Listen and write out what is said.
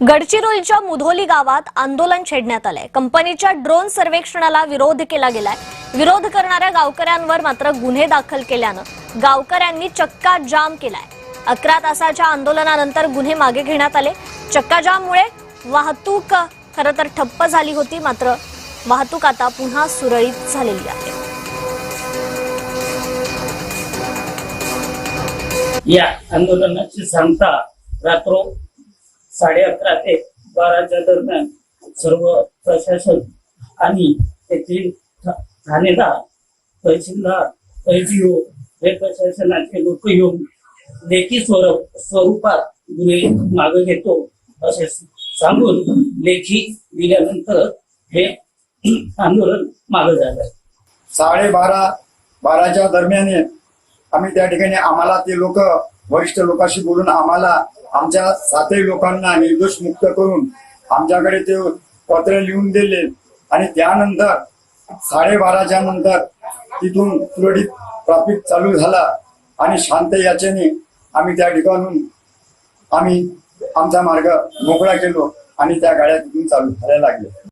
गडचिरोलीच्या मुधोली गावात आंदोलन छेडण्यात आलंय। कंपनीच्या ड्रोन सर्वेक्षणाला विरोध केला गेलाय। विरोध करणाऱ्या गावकऱ्यांवर मात्र गुन्हे दाखल केल्यानं गावकऱ्यांनी चक्का जाम केलाय। 11 तासाच्या आंदोलनानंतर गुन्हे मागे घेण्यात आले। चक्का जाममुळे वाहतूक खरं तर ठप्प झाली होती, मात्र वाहतूक आता पुन्हा सुरळीत झालेली आहे। या आंदोलनाची सांगता रात्र 11:30 ते 12च्या दरम्यान सर्व प्रशासन आणि तेथील ठाणेदार, तहसीलदार, तहसील हे प्रशासनाचे लोक येऊन लेखी स्वरूपात गुन्हे मागे घेतो असे सांगून लेखी दिल्यानंतर हे आंदोलन मागे झालं। 12:30च्या दरम्यान आम्ही त्या ठिकाणी आम्हाला ते लोक वरिष्ठ लोकांशी बोलून आम्हाला आमच्या 7 लोकांना निर्दोष मुक्त करून आमच्याकडे ते पत्र लिहून दिले आणि त्यानंतर 12:30च्या नंतर तिथून सुरळीत ट्रॅफिक चालू झाला आणि शांत याच्याने आम्ही त्या ठिकाणून आम्ही आमचा मार्ग मोकळा केलो आणि त्या गाड्या तिथून चालू करायला लागल्या।